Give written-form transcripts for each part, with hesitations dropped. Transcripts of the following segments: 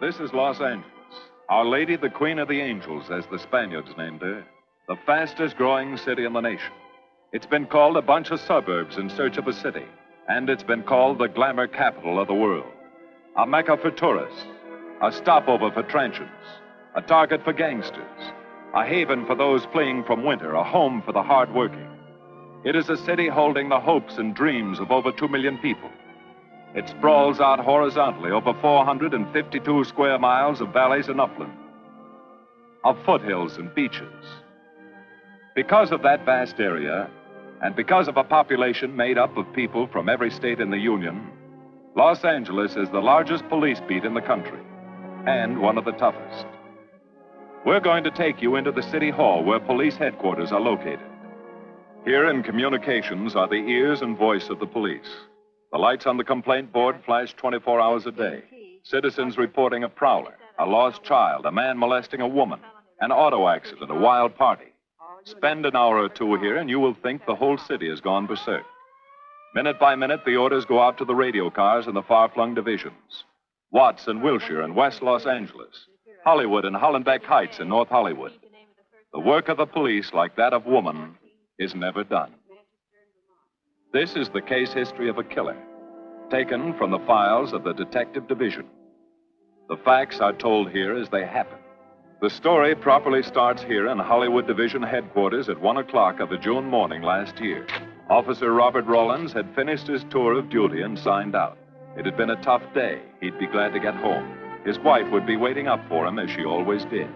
This is Los Angeles. Our Lady, the Queen of the Angels, as the Spaniards named her. The fastest growing city in the nation. It's been called a bunch of suburbs in search of a city. And it's been called the glamour capital of the world. A mecca for tourists. A stopover for transients. A target for gangsters. A haven for those fleeing from winter. A home for the hardworking. It is a city holding the hopes and dreams of over 2 million people. It sprawls out horizontally over 452 square miles of valleys and upland, of foothills and beaches. Because of that vast area, and because of a population made up of people from every state in the Union, Los Angeles is the largest police beat in the country, and one of the toughest. We're going to take you into the city hall where police headquarters are located. Here in communications are the ears and voice of the police. The lights on the complaint board flash 24 hours a day. Citizens reporting a prowler, a lost child, a man molesting a woman, an auto accident, a wild party. Spend an hour or two here and you will think the whole city has gone berserk. Minute by minute, the orders go out to the radio cars in the far-flung divisions. Watts and Wilshire in West Los Angeles. Hollywood and Hollenbeck Heights in North Hollywood. The work of the police, like that of woman, is never done. This is the case history of a killer, taken from the files of the Detective Division. The facts are told here as they happen. The story properly starts here in Hollywood Division headquarters at 1 o'clock of a June morning last year. Officer Robert Rawlins had finished his tour of duty and signed out. It had been a tough day. He'd be glad to get home. His wife would be waiting up for him as she always did.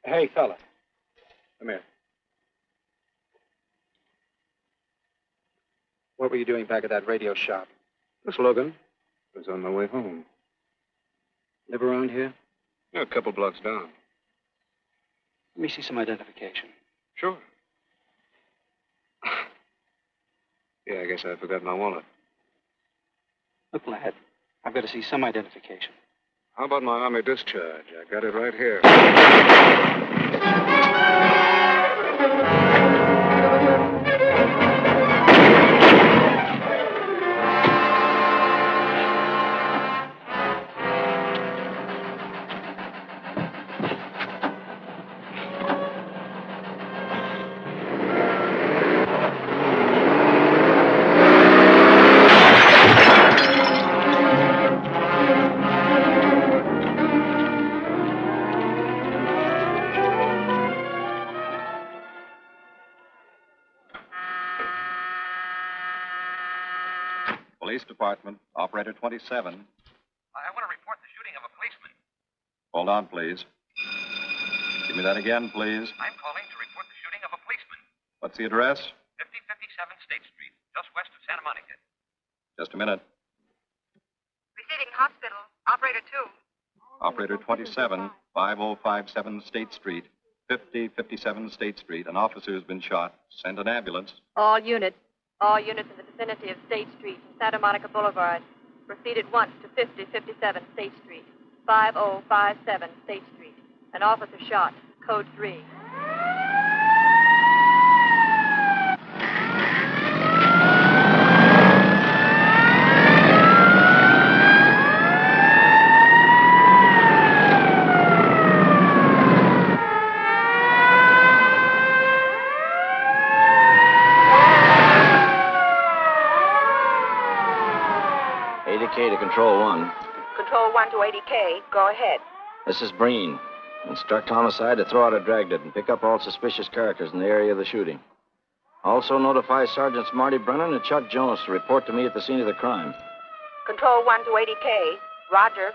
Hey, fella. Come here. What were you doing back at that radio shop? Just looking. I was on my way home. Live around here? Yeah, a couple blocks down. Let me see some identification. Sure. Yeah, I guess I forgot my wallet. Look, lad, I've got to see some identification. How about my Army discharge? I got it right here. Police Department, Operator 27. I want to report the shooting of a policeman. Hold on, please. Give me that again, please. I'm calling to report the shooting of a policeman. What's the address? 5057 State Street, just west of Santa Monica. Just a minute. Receiving hospital. Operator 2. Operator 27, 5057 State Street, 5057 State Street. An officer has been shot. Send an ambulance. All units in the vicinity of State Street and Santa Monica Boulevard. Proceed at once to 5057 State Street, 5057 State Street. An officer shot. Code 3. To Control 1. Control 1 to 80K. Go ahead. This is Breen. Instruct Homicide to throw out a Dragnet and pick up all suspicious characters in the area of the shooting. Also notify Sergeants Marty Brennan and Chuck Jones to report to me at the scene of the crime. Control 1 to 80K. Roger.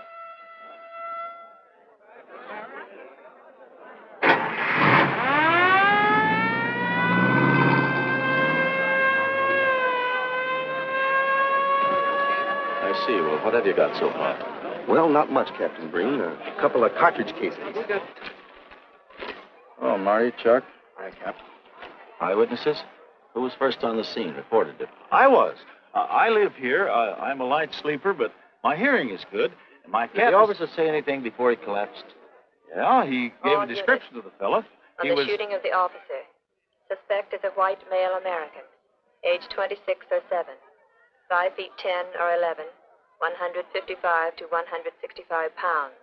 I see. Well, what have you got so far? Well, not much, Captain Breen. A couple of cartridge casings. Oh, Marty, Chuck. Hi, Cap. Eyewitnesses? Who was first on the scene, reported it? I was. I live here. I'm a light sleeper, but my hearing is good. And my cat... Did the officer say anything before he collapsed? Yeah, he gave a description of the fella. On the shooting of the officer. Suspect is a white male American. Age 26 or 7. 5 feet 10 or 11. 155 to 165 pounds.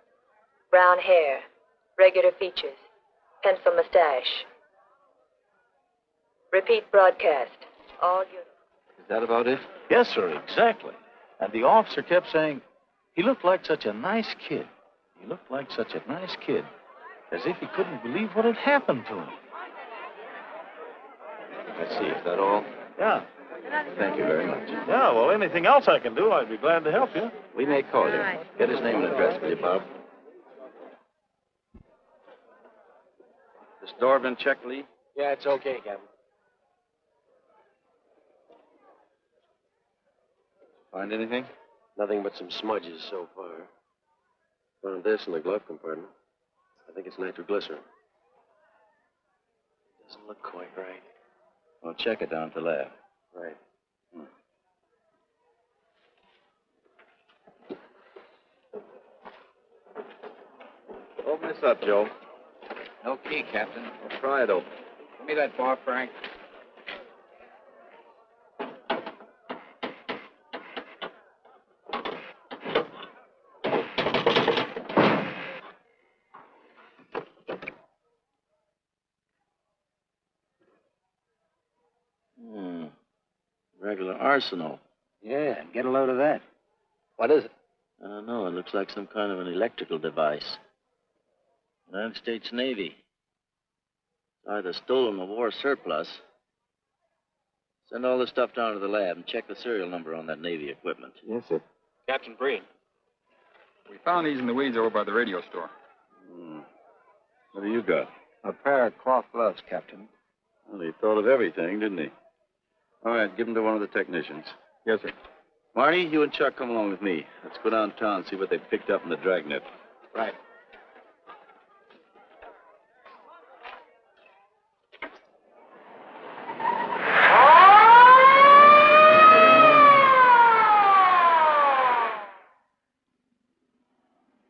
Brown hair. Regular features. Pencil mustache. Repeat broadcast. All units. Is that about it? Yes, sir, exactly. And the officer kept saying, he looked like such a nice kid. He looked like such a nice kid. As if he couldn't believe what had happened to him. I see. Is that all? Yeah. Thank you very much. Yeah, well, anything else I can do, I'd be glad to help you. We may call you. Get his name and address, will you, Bob? This door been checked, Lee? Yeah, it's okay, Captain. Find anything? Nothing but some smudges so far. Found this in the glove compartment. I think it's nitroglycerin. Doesn't look quite right. Well, check it down at the lab. Right. Open this up, Joe. No key, Captain. Well, try it open. Give me that bar, Frank. Regular arsenal. Yeah, get a load of that. What is it? I don't know. It looks like some kind of an electrical device. United States Navy. It's either stolen or war surplus. Send all this stuff down to the lab and check the serial number on that Navy equipment. Yes, sir. Captain Breen. We found these in the weeds over by the radio store. What do you got? A pair of cloth gloves, Captain. Well, he thought of everything, didn't he? All right, give them to one of the technicians. Yes, sir. Marty, you and Chuck come along with me. Let's go downtown and see what they picked up in the Dragnet. Right.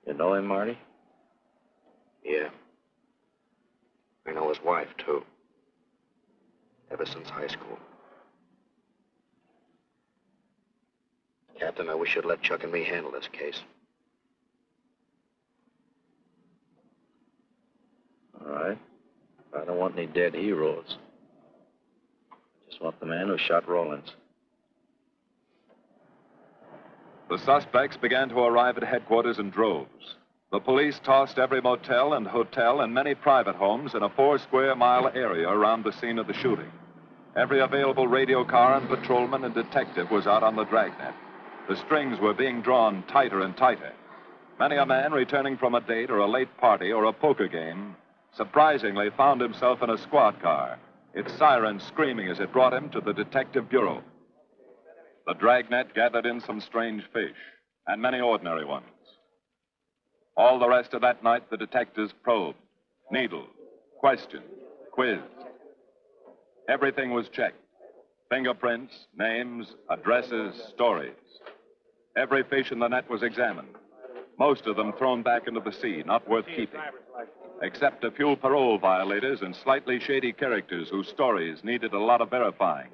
You know him, Marty? Yeah. I know his wife, too. Ever since high school. Captain, I wish you'd let Chuck and me handle this case. All right. I don't want any dead heroes. I just want the man who shot Rawlins. The suspects began to arrive at headquarters in droves. The police tossed every motel and hotel and many private homes in a 4-square-mile area around the scene of the shooting. Every available radio car and patrolman and detective was out on the Dragnet. The strings were being drawn tighter and tighter. Many a man returning from a date or a late party or a poker game surprisingly found himself in a squad car, its siren screaming as it brought him to the detective bureau. The Dragnet gathered in some strange fish, and many ordinary ones. All the rest of that night, the detectives probed, needled, questioned, quizzed. Everything was checked. Fingerprints, names, addresses, stories. Every fish in the net was examined. Most of them thrown back into the sea, not worth keeping. Except a few parole violators and slightly shady characters whose stories needed a lot of verifying.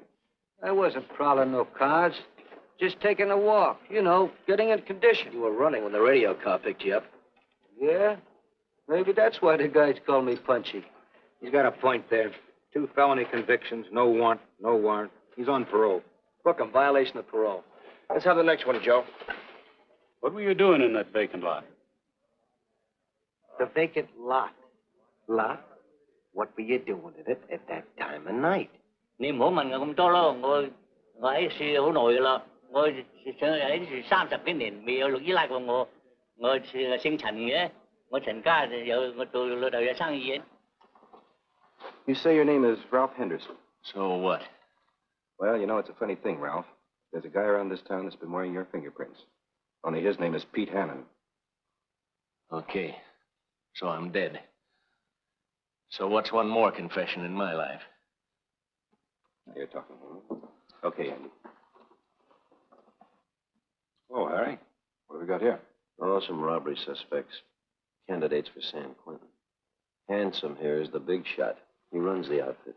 I wasn't prowling no cars. Just taking a walk, you know, getting in condition. You were running when the radio car picked you up. Yeah? Maybe that's why the guys call me Punchy. He's got a point there. 2 felony convictions, no warrant, no warrant. He's on parole. Book him, violation of parole. Let's have the next one, Joe. What were you doing in that vacant lot? The vacant lot. Lot? What were you doing in it at that time of night? Ni mỗi mình không to lo, ngồi ấy xí ở nội là ngồi ấy 30幾年未有錄依賴過我姓陳嘅，我陳家有我做老豆有生意嘅。You say your name is Ralph Henderson. So what? Well, you know, it's a funny thing, Ralph. There's a guy around this town that's been wearing your fingerprints. Only his name is Pete Hannon. Okay. So I'm dead. So what's one more confession in my life? Now you're talking. Okay, Andy. Oh, Harry. What have we got here? Oh, some robbery suspects. Candidates for San Quentin. Handsome here is the big shot. He runs the outfit.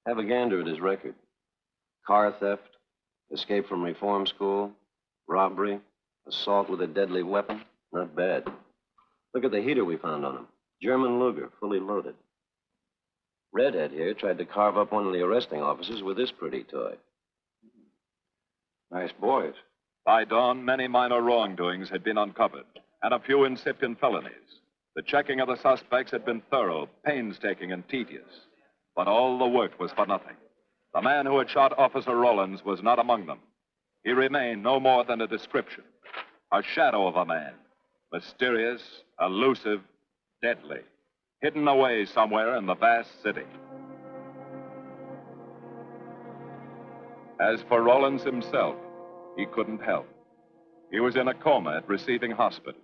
Have a gander at his record. Car theft, escape from reform school, robbery, assault with a deadly weapon. Not bad. Look at the heater we found on him. German Luger, fully loaded. Redhead here tried to carve up one of the arresting officers with this pretty toy. Nice boys. By dawn, many minor wrongdoings had been uncovered, and a few incipient felonies. The checking of the suspects had been thorough, painstaking, and tedious. But all the work was for nothing. The man who had shot Officer Rollins was not among them. He remained no more than a description, a shadow of a man, mysterious, elusive, deadly, hidden away somewhere in the vast city. As for Rollins himself, he couldn't help. He was in a coma at receiving hospital.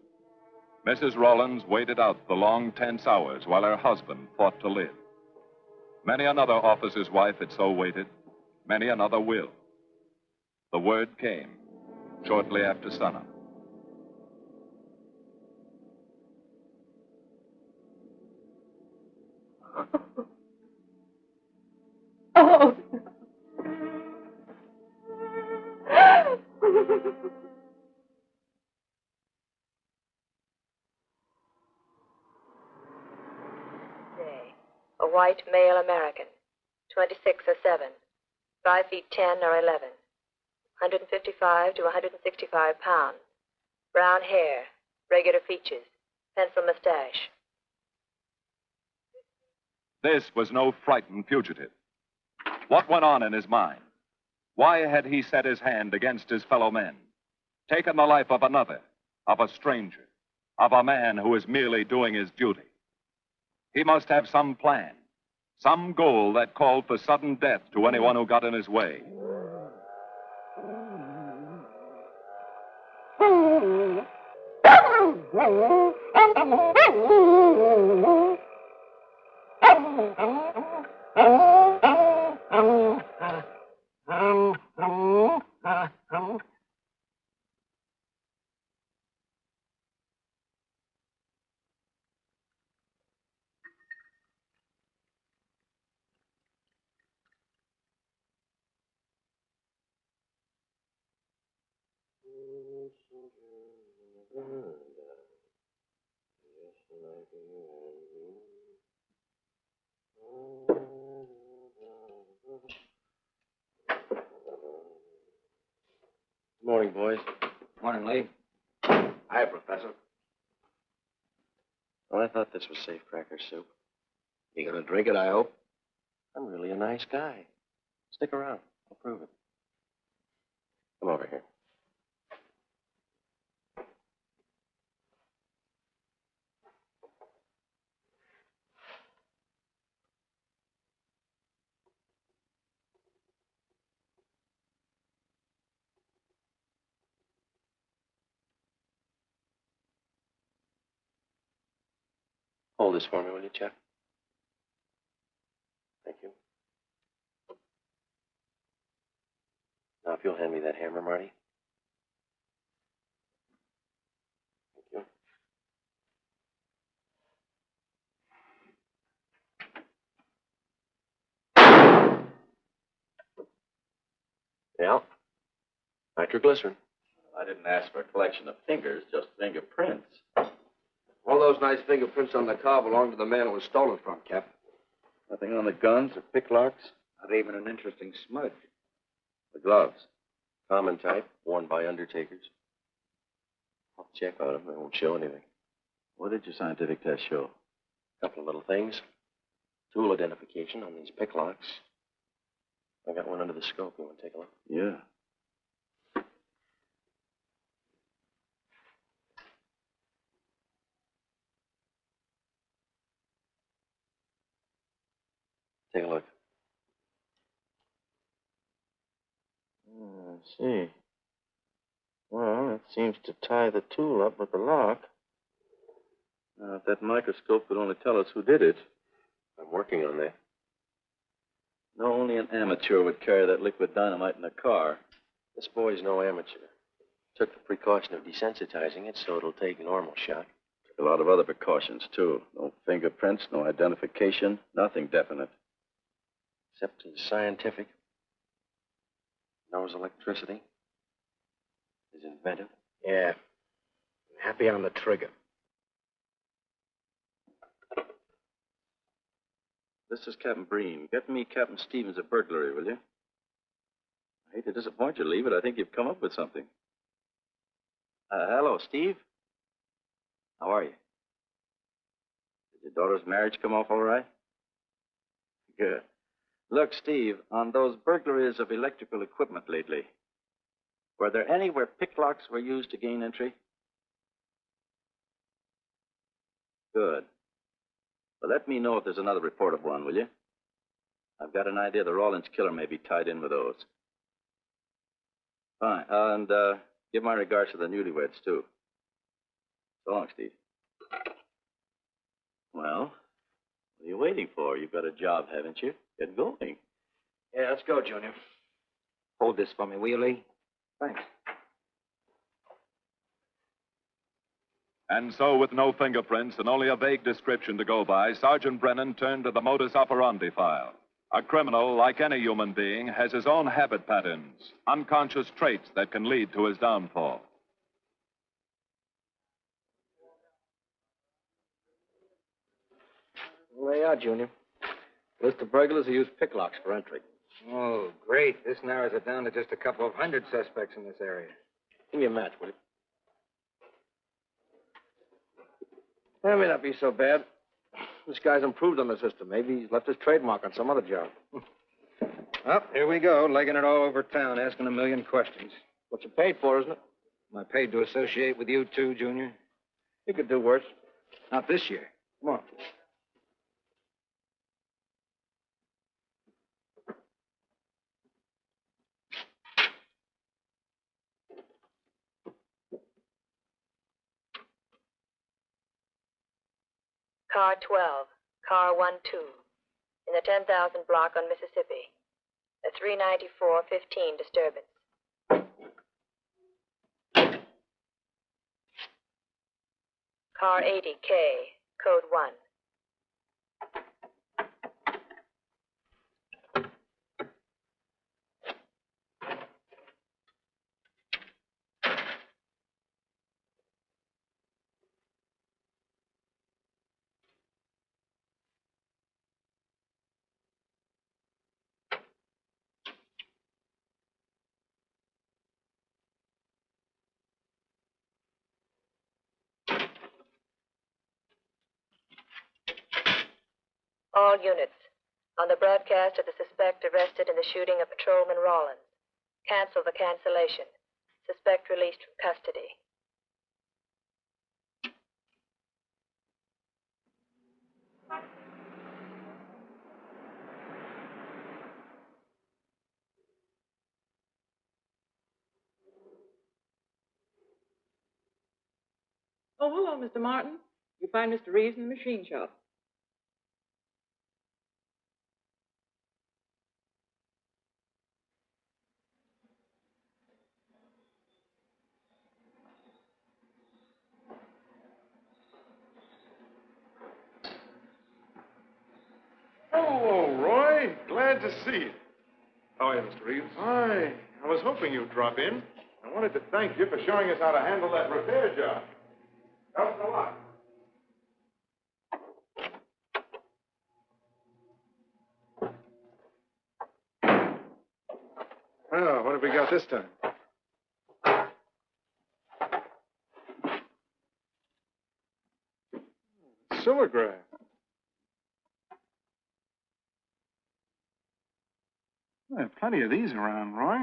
Mrs. Rollins waited out the long, tense hours while her husband fought to live. Many another officer's wife had so waited. Many another will. The word came shortly after sunup. Oh. A white male American, 26 or 7, 5 feet 10 or 11, 155 to 165 pounds, brown hair, regular features, pencil mustache. This was no frightened fugitive. What went on in his mind? Why had he set his hand against his fellow men, taken the life of another, of a stranger, of a man who was merely doing his duty? He must have some plan, some goal that called for sudden death to anyone who got in his way. Morning, boys. Morning, Lee. Hi, Professor. Well, I thought this was safe cracker soup. You gonna drink it, I hope? I'm really a nice guy. Stick around. I'll prove it. Come over here. Hold this for me, will you, Chuck? Thank you. Now, if you'll hand me that hammer, Marty. Thank you. Yeah. Nitroglycerin. I didn't ask for a collection of fingers, just fingerprints. All those nice fingerprints on the car belong to the man it was stolen from, Cap. Nothing on the guns or picklocks? Not even an interesting smudge. The gloves. Common type, worn by undertakers. I'll check on them. They won't show anything. What did your scientific test show? A couple of little things. Tool identification on these picklocks. I got one under the scope. You want to take a look? Yeah. Take a look. I see. Well, it seems to tie the tool up with the lock. Now, if that microscope could only tell us who did it. I'm working on that. No, only an amateur would carry that liquid dynamite in a car. This boy's no amateur. Took the precaution of desensitizing it so it'll take normal shock. Took a lot of other precautions, too. No fingerprints, no identification, nothing definite. Except he's scientific. Knows electricity. Is inventive. Yeah. Happy on the trigger. This is Captain Breen. Get me Captain Stevens a burglary, will you? I hate to disappoint you, Lee, but I think you've come up with something. Hello, Steve. How are you? Did your daughter's marriage come off all right? Good. Look, Steve, on those burglaries of electrical equipment lately, were there any where picklocks were used to gain entry? Good. Well, let me know if there's another report of one, will you? I've got an idea the Rawlins killer may be tied in with those. Fine. And give my regards to the newlyweds, too. So long, Steve. Well, what are you waiting for? You've got a job, haven't you? Get going. Yeah, let's go, Junior. Hold this for me, will you, Lee? Thanks. And so, with no fingerprints and only a vague description to go by, Sergeant Brennan turned to the modus operandi file. A criminal, like any human being, has his own habit patterns, unconscious traits that can lead to his downfall. Well, there you are, Junior. List of burglars who use picklocks for entry. Oh, great. This narrows it down to just a couple of hundred suspects in this area. Give me a match, will you? That may not be so bad. This guy's improved on the system. Maybe he's left his trademark on some other job. Well, here we go, legging it all over town, asking a million questions. What you paid for, isn't it? Am I paid to associate with you, too, Junior? You could do worse. Not this year. Come on. Car 12, car 12, in the 10,000 block on Mississippi. A 394-15 disturbance. Car 80K, code 1. All units, on the broadcast of the suspect arrested in the shooting of Patrolman Rawlins. Cancel the cancellation. Suspect released from custody. Oh, hello, Mr. Martin. You find Mr. Reeves in the machine shop. Oh, Roy. Glad to see you. How are you, Mr. Reeves? Hi. I was hoping you'd drop in. I wanted to thank you for showing us how to handle that repair job. Helps a lot. Oh, what have we got this time? Silograph. Well, there are plenty of these around, Roy.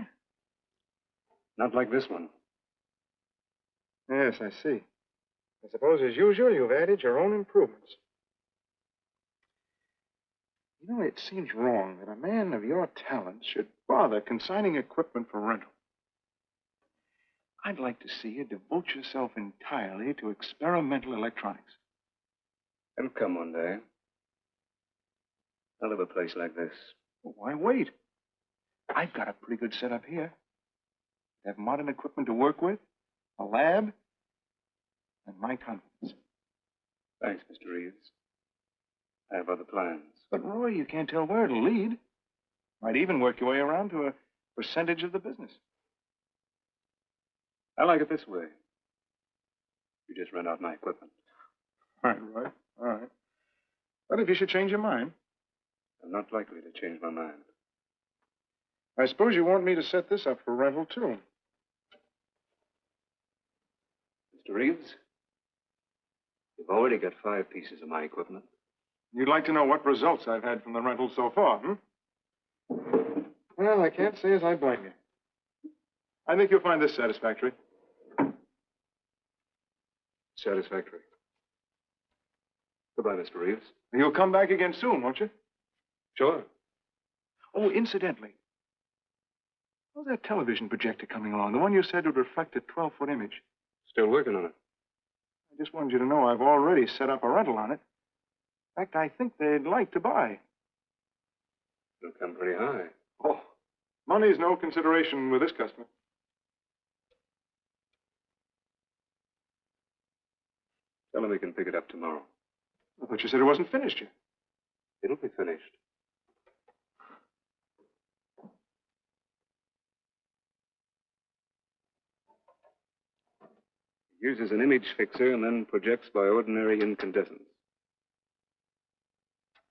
Not like this one. Yes, I see. I suppose, as usual, you've added your own improvements. You know, it seems wrong that a man of your talents should bother consigning equipment for rental. I'd like to see you devote yourself entirely to experimental electronics. It'll come one day. I'll have a place like this. Well, why wait? I've got a pretty good setup here. I have modern equipment to work with, a lab, and my confidence. Thanks, Mr. Reeves. I have other plans. But, Roy, you can't tell where it'll lead. Might even work your way around to a percentage of the business. I like it this way. You just rent out my equipment. All right. All right. But if you should change your mind. I'm not likely to change my mind. I suppose you want me to set this up for rental, too. Mr. Reeves, you've already got 5 pieces of my equipment. You'd like to know what results I've had from the rental so far, Well, I can't say as I blame you. I think you'll find this satisfactory. Satisfactory. Goodbye, Mr. Reeves. You'll come back again soon, won't you? Sure. Oh, incidentally, how's that television projector coming along? The one you said would reflect a 12-foot image. Still working on it. I just wanted you to know I've already set up a rental on it. In fact, I think they'd like to buy. It'll come pretty high. Oh, money's no consideration with this customer. Tell him we can pick it up tomorrow. I thought you said it wasn't finished yet. It'll be finished. It uses an image fixer and then projects by ordinary incandescence.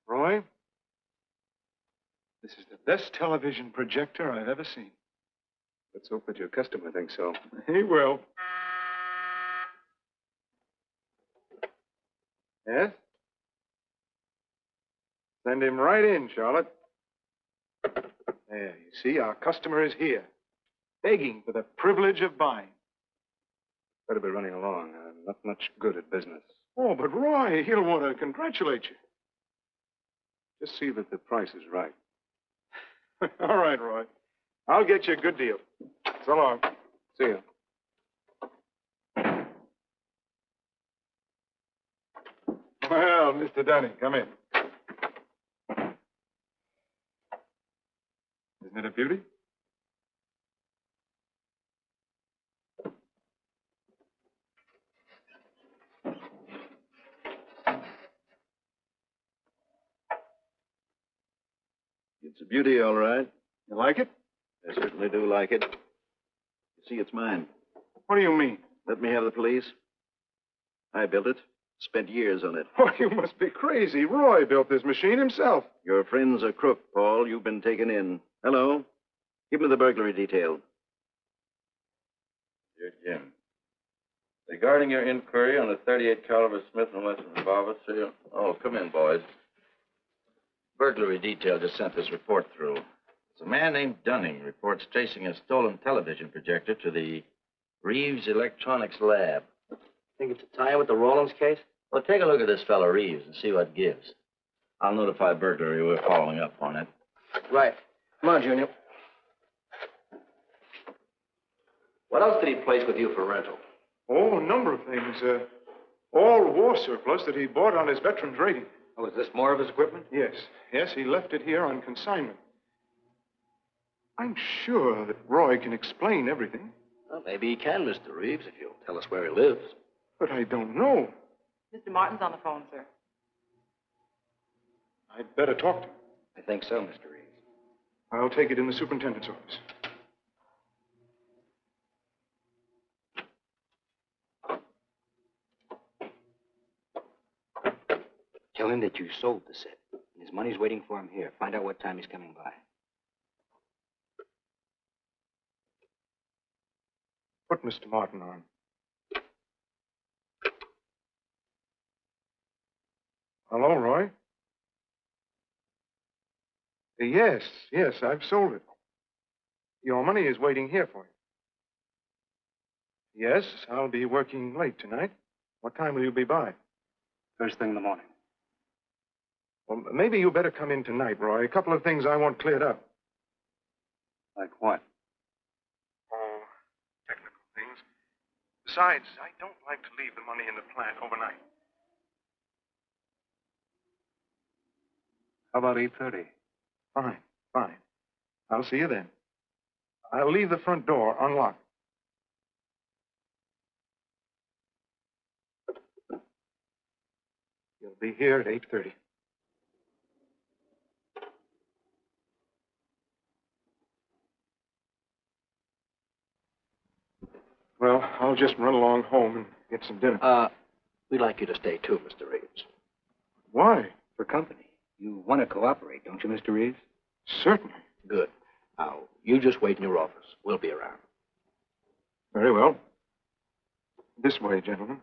Roy, this is the best television projector I've ever seen. Let's hope that your customer thinks so. He will. Yes? Send him right in, Charlotte. There, you see, our customer is here, begging for the privilege of buying. Better be running along. I'm not much good at business. Oh, but Roy, he'll want to congratulate you. Just see that the price is right. All right, Roy. I'll get you a good deal. So long. See you. Well, Mr. Dunning, come in. Isn't it a beauty? It's a beauty, all right. You like it? I certainly do like it. You see, it's mine. What do you mean? Let me have the police. I built it. Spent years on it. Oh, you must be crazy. Roy built this machine himself. Your friend's a crook, Paul. You've been taken in. Hello? Give me the burglary detail. Dear Jim, regarding your inquiry on the .38 caliber Smith & Wesson revolver, sir. Oh, come in, boys. Burglary detail just sent this report through. It's a man named Dunning reports tracing a stolen television projector to the Reeves Electronics Lab. Think it's a tie with the Rawlins case? Well, take a look at this fellow Reeves and see what gives. I'll notify burglary. We're following up on it. Right. Come on, Junior. What else did he place with you for rental? Oh, a number of things. All war surplus that he bought on his veterans rating. Oh, is this more of his equipment? Yes. Yes, he left it here on consignment. I'm sure that Roy can explain everything. Well, maybe he can, Mr. Reeves, if you'll tell us where he lives. But I don't know. Mr. Martin's on the phone, sir. I'd better talk to him. I think so, Mr. Reeves. I'll take it in the superintendent's office. Tell him that you sold the set. And his money's waiting for him here. Find out what time he's coming by. Put Mr. Martin on. Hello, Roy? Yes, I've sold it. Your money is waiting here for you. Yes, I'll be working late tonight. What time will you be by? First thing in the morning. Well, maybe you better come in tonight, Roy. A couple of things I want cleared up. Like what? Oh, technical things. Besides, I don't like to leave the money in the plant overnight. How about 8:30? Fine. I'll see you then. I'll leave the front door unlocked. You'll be here at 8:30. Well, I'll just run along home and get some dinner. We'd like you to stay too, Mr. Reeves. Why? For company. You want to cooperate, don't you, Mr. Reeves? Certainly. Good. Now, you just wait in your office. We'll be around. Very well. This way, gentlemen.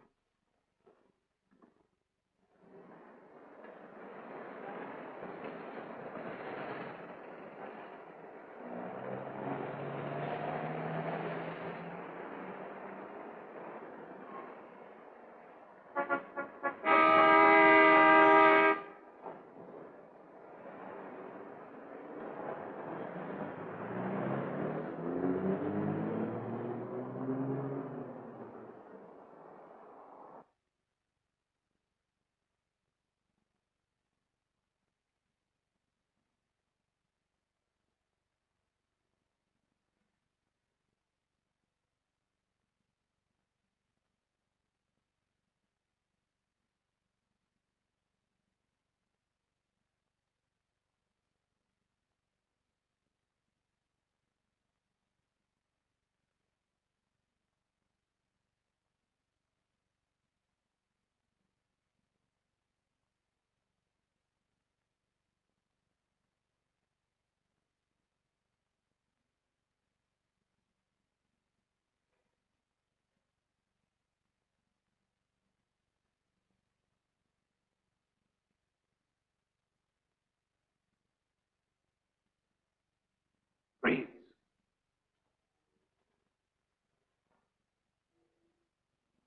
Breathe.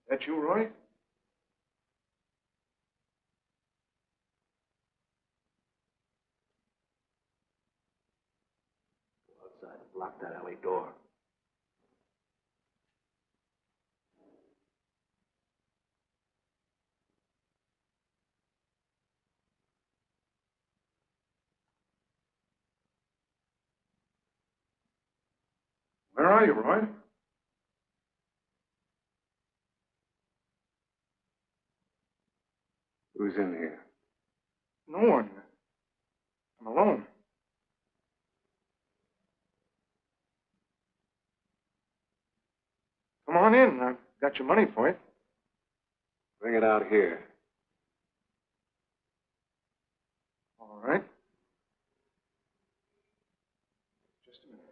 That you, Roy? Go outside and block that alley door. Where are you, Roy? Who's in here? No one. I'm alone. Come on in. I've got your money for you. Bring it out here. All right. Just a minute.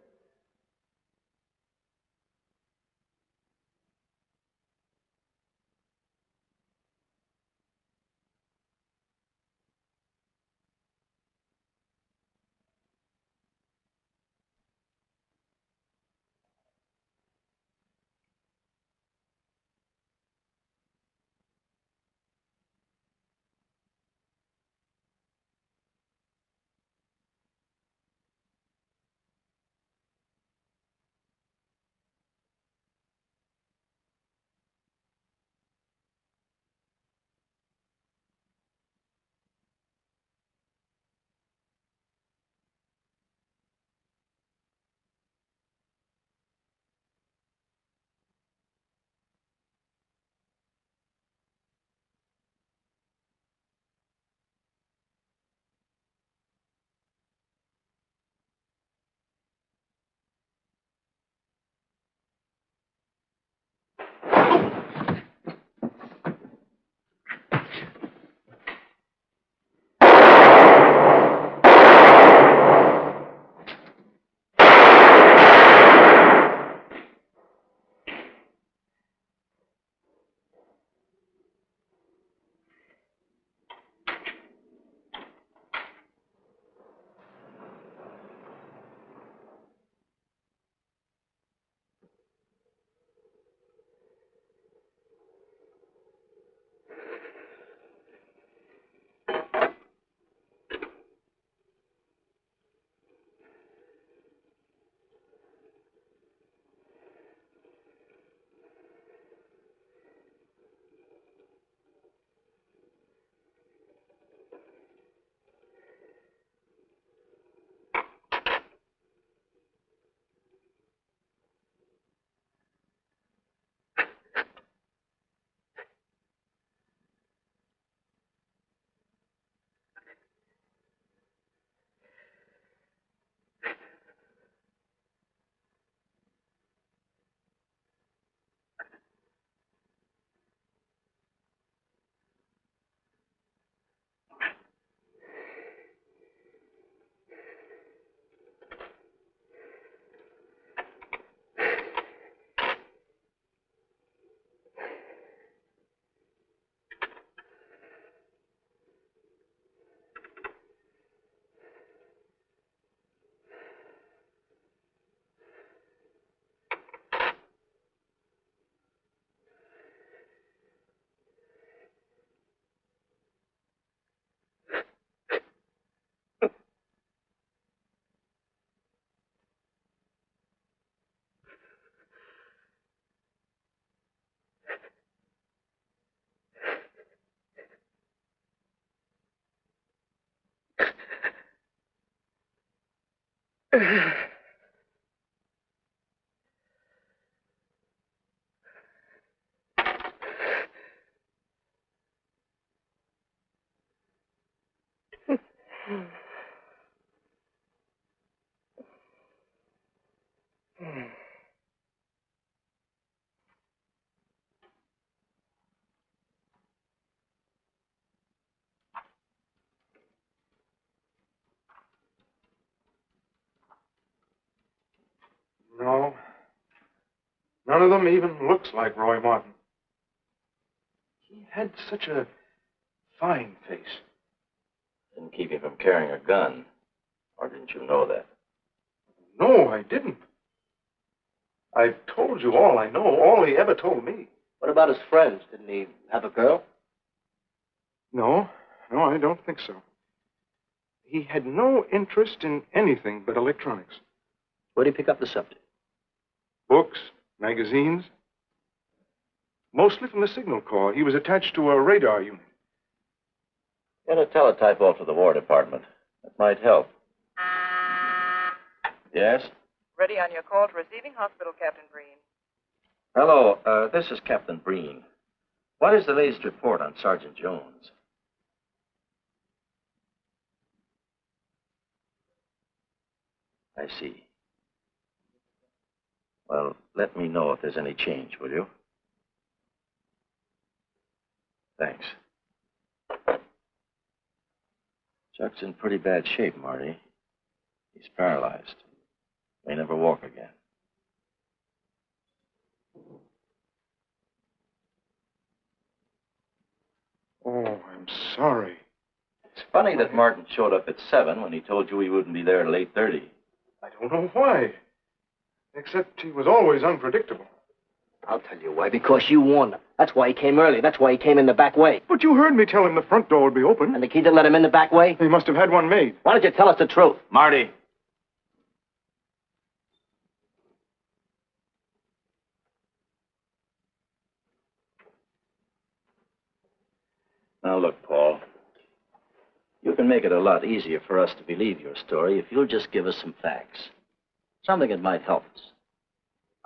No. None of them even looks like Roy Martin. He had such a fine face. Didn't keep you from carrying a gun. Or didn't you know that? No, I didn't. I've told you all I know, all he ever told me. What about his friends? Didn't he have a girl? No, I don't think so. He had no interest in anything but electronics. Where'd he pick up the subject? Books, magazines. Mostly from the Signal Corps. He was attached to a radar unit. Get a teletype off to the War Department. That might help. Yes? Ready on your call to receiving hospital, Captain Breen. Hello, this is Captain Breen. What is the latest report on Sergeant Jones? I see. Well, let me know if there's any change, will you? Thanks. Chuck's in pretty bad shape, Marty. He's paralyzed. May never walk again. Oh, I'm sorry. It's funny that Martin showed up at 7 when he told you he wouldn't be there till 8:30. I don't know why. Except he was always unpredictable. I'll tell you why. Because you warned him. That's why he came early. That's why he came in the back way. But you heard me tell him the front door would be open. And the key didn't let him in the back way? He must have had one made. Why don't you tell us the truth? Marty. Now, look, Paul. You can make it a lot easier for us to believe your story if you'll just give us some facts. Something that might help us.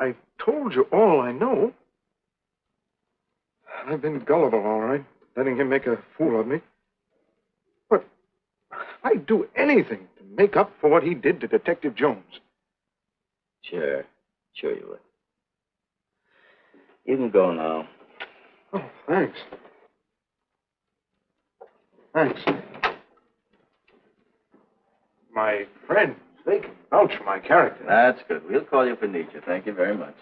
I've told you all I know. I've been gullible, all right, letting him make a fool of me. But I'd do anything to make up for what he did to Detective Jones. Sure you would. You can go now. Oh, thanks. Thanks. My friends, they can vouch for my character. That's good. We'll call you if we need you. Thank you very much.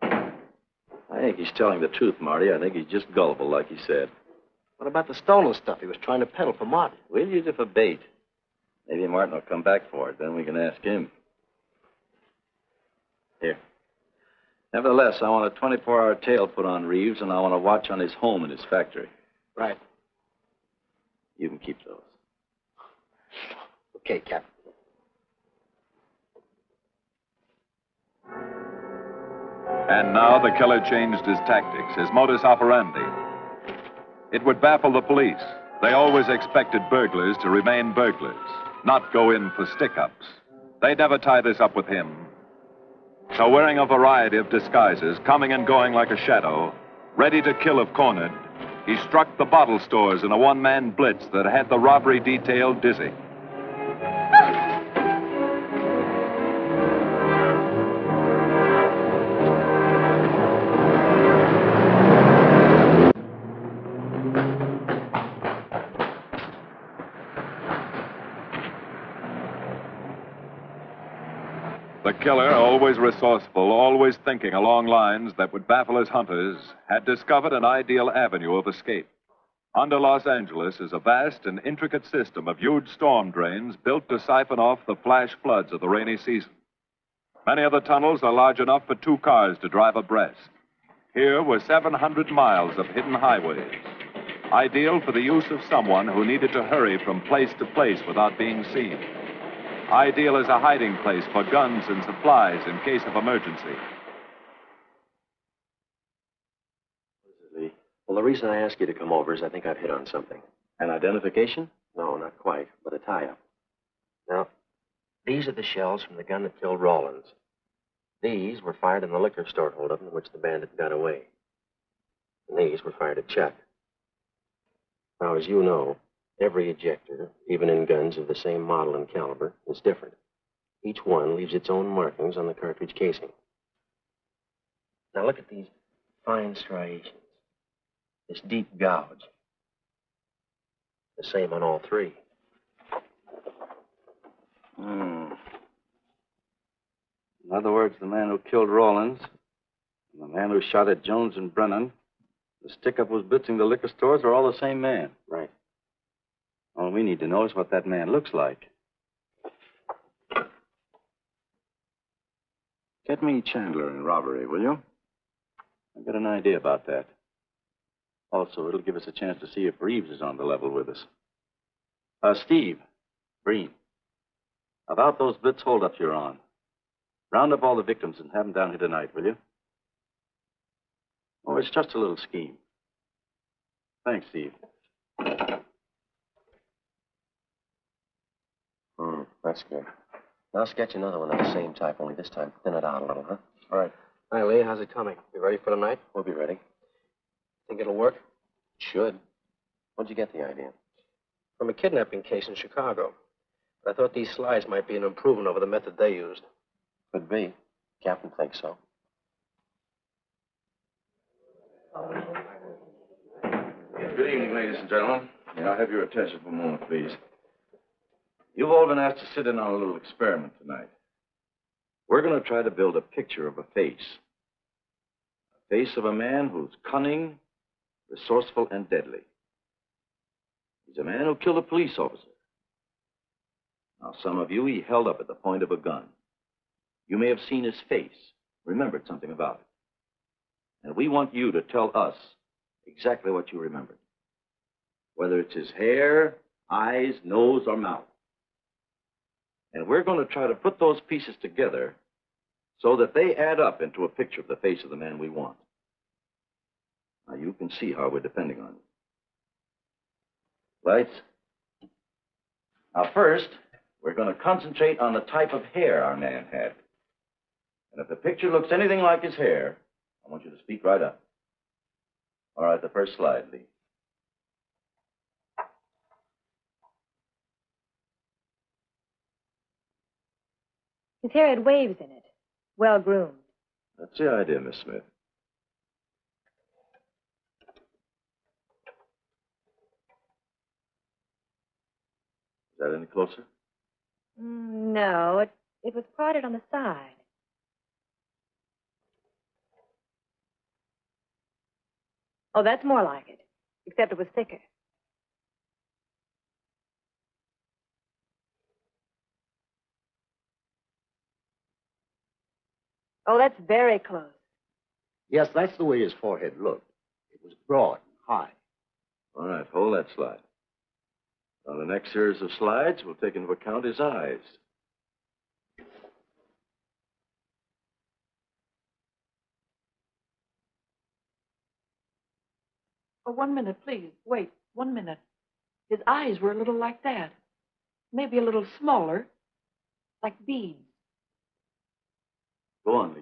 I think he's telling the truth, Marty. I think he's just gullible, like he said. What about the stolen stuff he was trying to peddle for Martin? We'll use it for bait. Maybe Martin will come back for it. Then we can ask him. Here. Nevertheless, I want a 24-hour tail put on Reeves, and I want a watch on his home and his factory. Right. You can keep those. Okay, Captain. And now the killer changed his tactics, his modus operandi. It would baffle the police. They always expected burglars to remain burglars, not go in for stick-ups. They'd never tie this up with him. So wearing a variety of disguises, coming and going like a shadow, ready to kill if cornered, he struck the bottle stores in a one-man blitz that had the robbery detail dizzy. The killer, always resourceful, always thinking along lines that would baffle his hunters, had discovered an ideal avenue of escape. Under Los Angeles is a vast and intricate system of huge storm drains built to siphon off the flash floods of the rainy season. Many of the tunnels are large enough for 2 cars to drive abreast. Here were 700 miles of hidden highways, ideal for the use of someone who needed to hurry from place to place without being seen. Ideal as a hiding place for guns and supplies in case of emergency. Well, the reason I asked you to come over is I think I've hit on something. An identification? No, not quite, but a tie-up. Now, These are the shells from the gun that killed Rawlins. These were fired in the liquor store holdup in which the bandit got away. And these were fired at Chuck. Now, as you know, every ejector, even in guns of the same model and caliber, is different. Each one leaves its own markings on the cartridge casing. Now, look at these fine striations. This deep gouge. The same on all three. In other words, the man who killed Rawlins and the man who shot at Jones and Brennan, the stick-up who's blitzing the liquor stores, are all the same man. Right. All we need to know is what that man looks like. Get me Chandler in robbery, will you? I've got an idea about that. Also, it'll give us a chance to see if Reeves is on the level with us. Steve, Breen, about those blitz holdups you're on. Round up all the victims and have them down here tonight, will you? Oh, it's just a little scheme. Thanks, Steve. That's good. Now sketch another one of the same type, only this time thin it out a little, huh? All right. Hi, Lee. How's it coming? You ready for tonight? We'll be ready. Think it'll work? Should. Where'd you get the idea? From a kidnapping case in Chicago. But I thought these slides might be an improvement over the method they used. Could be. Captain thinks so. Good evening, ladies and gentlemen. May I have your attention for a moment, please? You've all been asked to sit in on a little experiment tonight. We're going to try to build a picture of a face. A face of a man who's cunning, resourceful, and deadly. He's a man who killed a police officer. Now, some of you he held up at the point of a gun. You may have seen his face, remembered something about it. And we want you to tell us exactly what you remembered. Whether it's his hair, eyes, nose, or mouth. And we're going to try to put those pieces together so that they add up into a picture of the face of the man we want. Now, you can see how we're depending on you. Lights. Now, first, we're going to concentrate on the type of hair our man had. And if the picture looks anything like his hair, I want you to speak right up. All right, the first slide, Lee. His hair had waves in it. Well groomed. That's the idea, Miss Smith. Is that any closer? No, it was parted on the side. Oh, that's more like it, except it was thicker. Oh, that's very close. Yes, that's the way his forehead looked. It was broad and high. All right, hold that slide. On the next series of slides, we'll take into account his eyes. Oh, 1 minute, please. Wait, 1 minute. His eyes were a little like that. Maybe a little smaller, like beads. Go on, Lee.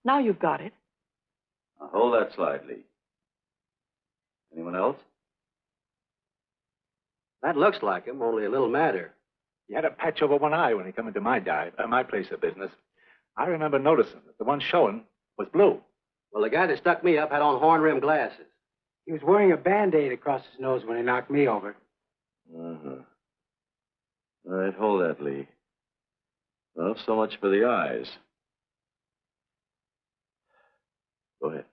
Now you've got it. Now hold that slide, Lee. Anyone else? That looks like him, only a little madder. He had a patch over one eye when he come into my place of business. I remember noticing that the one showing was blue. Well, the guy that stuck me up had on horn-rimmed glasses. He was wearing a Band-Aid across his nose when he knocked me over. Uh-huh. All right, hold that, Lee. Well, so much for the eyes. Go ahead.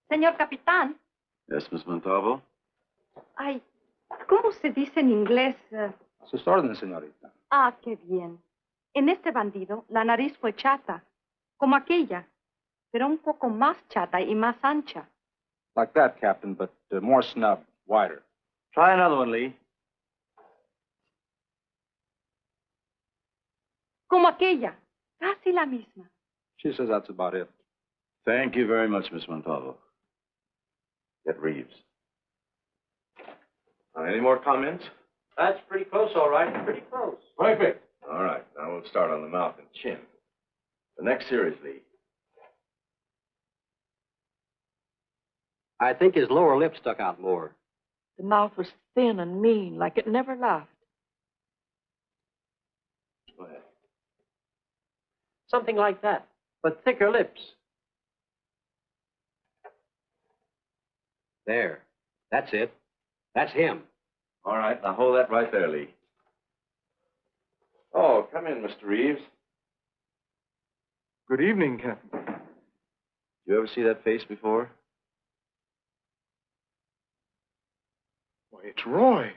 Señor Capitán. Yes, Miss Montalvo? Ay, ¿cómo se dice en inglés? A sus órdenes, señorita. Ah, qué bien. En este bandido, la nariz fue chata, como aquella, pero un poco más chata y más ancha. Like that, Captain, but more snub, wider. Try another one, Lee. Como aquella. Casi la misma. She says that's about it. Thank you very much, Miss Montalvo. Get Reeves. Any more comments? That's pretty close, all right. Pretty close. Perfect. All right, now we'll start on the mouth and chin. The next series, Lee. I think his lower lip stuck out more. The mouth was thin and mean, like it never laughed. Go ahead. Something like that, but thicker lips. There. That's it. That's him. All right, now hold that right there, Lee. Oh, come in, Mr. Reeves. Good evening, Captain. You ever see that face before? Why, it's Roy.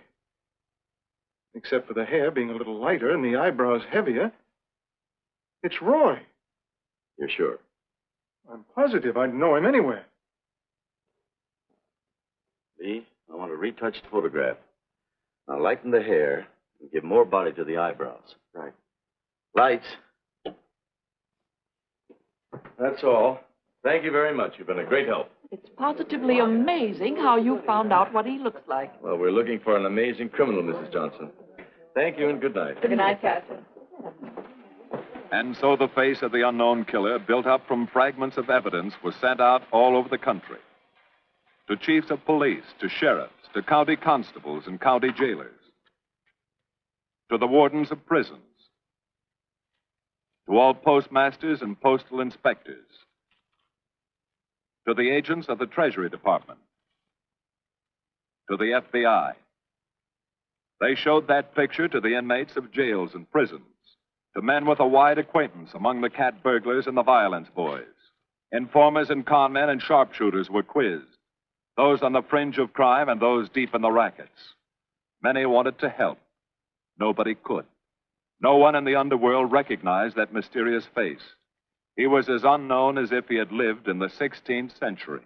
Except for the hair being a little lighter and the eyebrows heavier. It's Roy. You're sure? I'm positive I'd know him anywhere. Lee, I want a retouched photograph. Now lighten the hair and give more body to the eyebrows. Right. Lights. That's all. Thank you very much. You've been a great help. It's positively amazing how you found out what he looks like. Well, we're looking for an amazing criminal, Mrs. Johnson. Thank you and good night. Good night, Captain. And so the face of the unknown killer, built up from fragments of evidence, was sent out all over the country. To chiefs of police, to sheriffs, to county constables and county jailers, to the wardens of prisons, to all postmasters and postal inspectors, to the agents of the Treasury Department, to the FBI. They showed that picture to the inmates of jails and prisons, to men with a wide acquaintance among the cat burglars and the violence boys. Informers and con men and sharpshooters were quizzed, those on the fringe of crime and those deep in the rackets. Many wanted to help. Nobody could. No one in the underworld recognized that mysterious face. He was as unknown as if he had lived in the 16th century.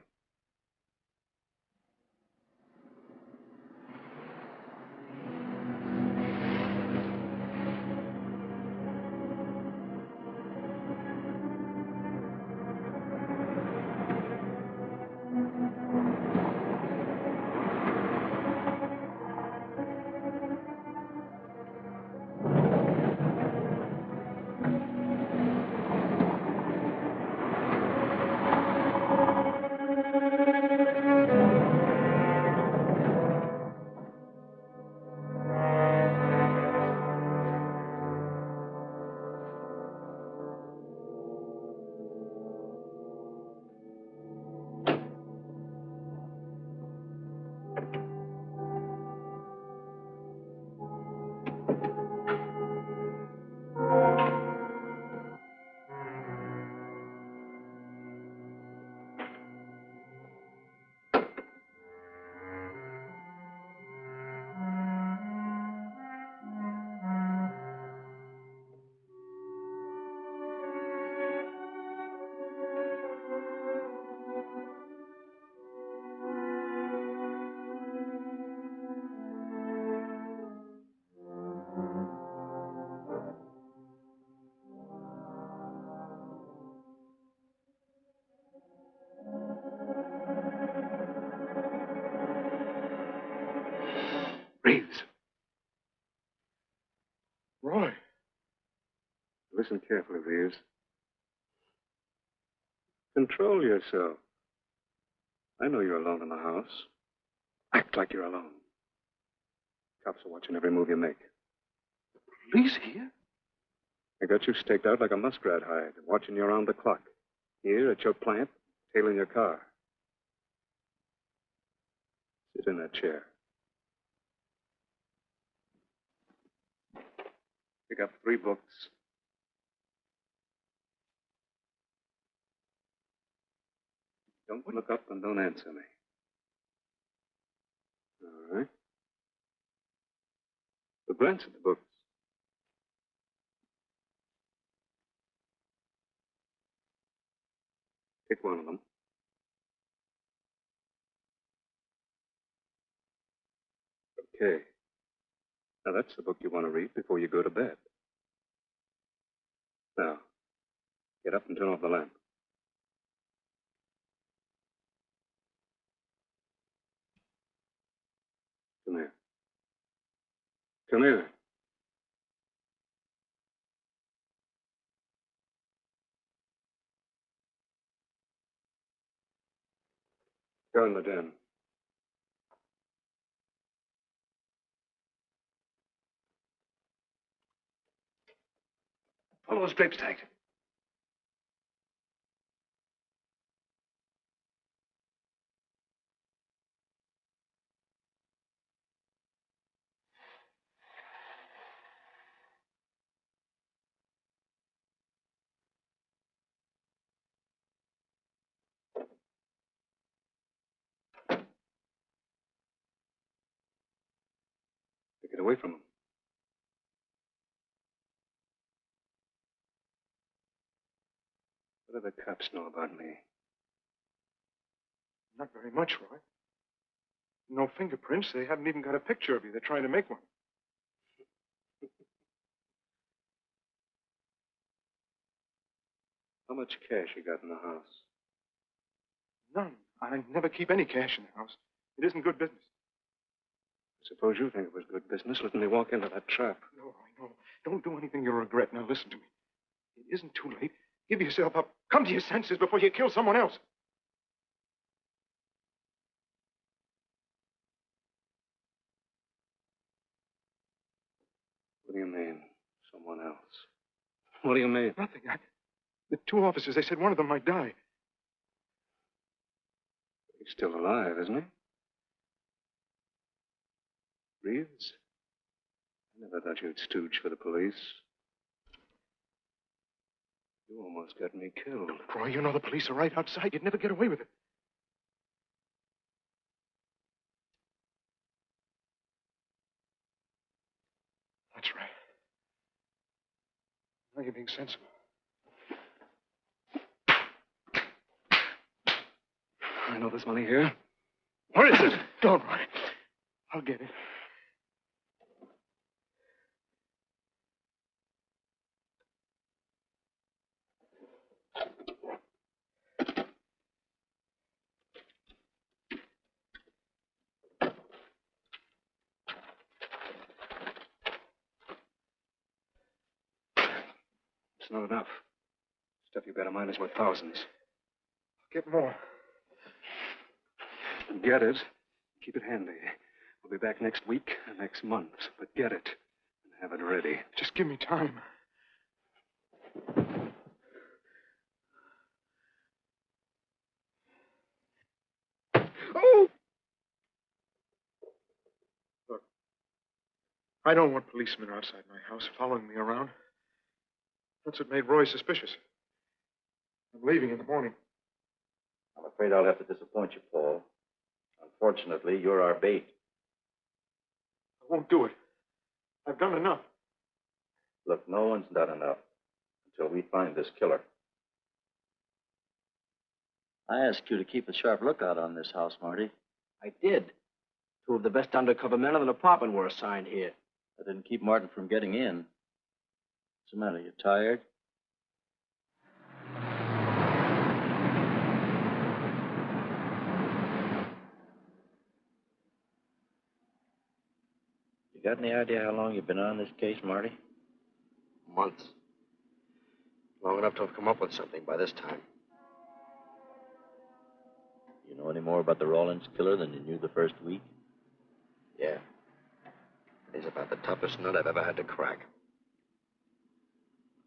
Reeves. Roy. Listen carefully, Reeves. Control yourself. I know you're alone in the house. Act like you're alone. Cops are watching every move you make. The police here? They got you staked out like a muskrat hide, watching you around the clock. Here at your plant, tailing your car. Sit in that chair. Pick up 3 books. Don't look up and don't answer me. All right. But glance at the books. Pick one of them. Okay. Now, that's the book you want to read before you go to bed. Now, get up and turn off the lamp. Come here. Come here. Go in the den. Pull those drapes tight. Get away from them. What do the cops know about me? Not very much, Roy. No fingerprints. They haven't even got a picture of you. They're trying to make one. How much cash you got in the house? None. I never keep any cash in the house. It isn't good business. Suppose you think it was good business, letting me walk into that trap. No, Roy, no. Don't do anything you'll regret. Now, listen to me. It isn't too late. Give yourself up. Come to your senses before you kill someone else. What do you mean, someone else? What do you mean? Nothing. The two officers, they said one of them might die. He's still alive, isn't he? Reeves? I never thought you'd stooge for the police. You almost got me killed. Roy, you know the police are right outside. You'd never get away with it. That's right. Now you're being sensible. I know there's money here. Where is it? Don't, Roy. I'll get it. It's not enough. Stuff you got in mind is worth thousands. Get more. Get it. Keep it handy. We'll be back next week and next month. But get it and have it ready. Just give me time. Oh! Look, I don't want policemen outside my house following me around. That's what made Roy suspicious. I'm leaving in the morning. I'm afraid I'll have to disappoint you, Paul. Unfortunately, you're our bait. I won't do it. I've done enough. Look, no one's done enough until we find this killer. I asked you to keep a sharp lookout on this house, Marty. I did. Two of the best undercover men of the department were assigned here. I didn't keep Martin from getting in. What's the matter? You tired? You got any idea how long you've been on this case, Marty? Months. Long enough to have come up with something by this time. You know any more about the Rawlins killer than you knew the first week? Yeah. He's about the toughest nut I've ever had to crack.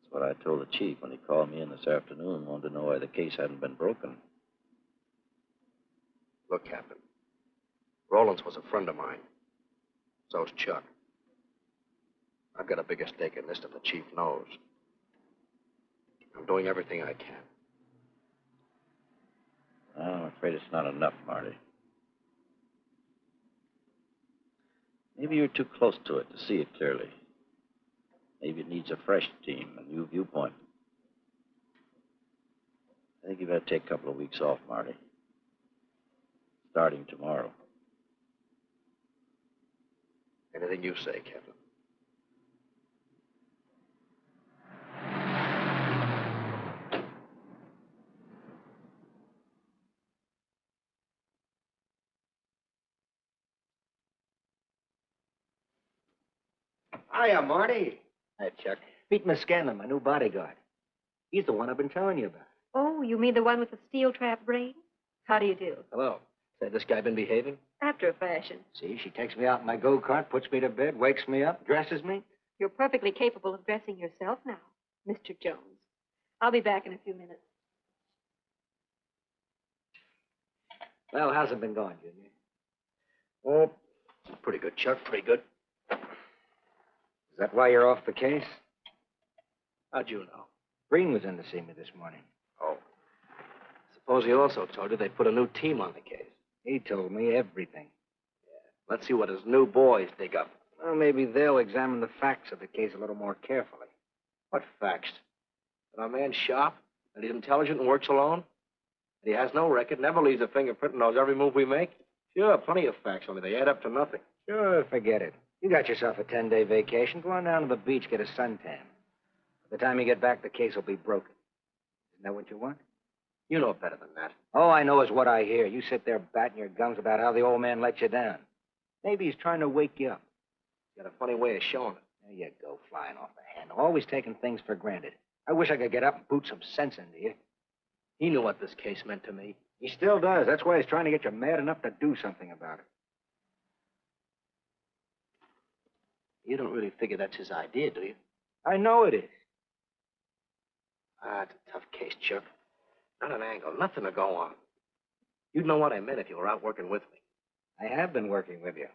That's what I told the chief when he called me in this afternoon and wanted to know why the case hadn't been broken. Look, Captain. Rawlins was a friend of mine. So's Chuck. I've got a bigger stake in this than the chief knows. I'm doing everything I can. I'm afraid it's not enough, Marty. Maybe you're too close to it to see it clearly. Maybe it needs a fresh team, a new viewpoint. I think you better take a couple of weeks off, Marty. Starting tomorrow. Anything you say, Captain. Hiya, Marty. Hi, Chuck. Meet Miss Scanlon, my new bodyguard. He's the one I've been telling you about. Oh, you mean the one with the steel trap brain? How do you do? Hello. Say, this guy been behaving? After a fashion. See, she takes me out in my go-kart, puts me to bed, wakes me up, dresses me. You're perfectly capable of dressing yourself now, Mr. Jones. I'll be back in a few minutes. Well, how's it been going, Junior? Oh, pretty good, Chuck, pretty good. Is that why you're off the case? How'd you know? Breen was in to see me this morning. Oh. Suppose he also told you they put a new team on the case. He told me everything. Let's see what his new boys dig up. Well, maybe they'll examine the facts of the case a little more carefully. What facts? That our man's sharp, that he's intelligent and works alone, that he has no record, never leaves a fingerprint and knows every move we make? Sure, plenty of facts, only they add up to nothing. Sure, forget it. You got yourself a 10-day vacation. Go on down to the beach, get a suntan. By the time you get back, the case will be broken. Isn't that what you want? You know better than that. All I know is what I hear. You sit there batting your gums about how the old man let you down. Maybe he's trying to wake you up. He's got a funny way of showing it. There you go, flying off the handle. Always taking things for granted. I wish I could get up and boot some sense into you. He knew what this case meant to me. He still does. That's why he's trying to get you mad enough to do something about it. You don't really figure that's his idea, do you? I know it is. Ah, it's a tough case, Chuck. Not an angle, nothing to go on. You'd know what I meant if you were out working with me. I have been working with you.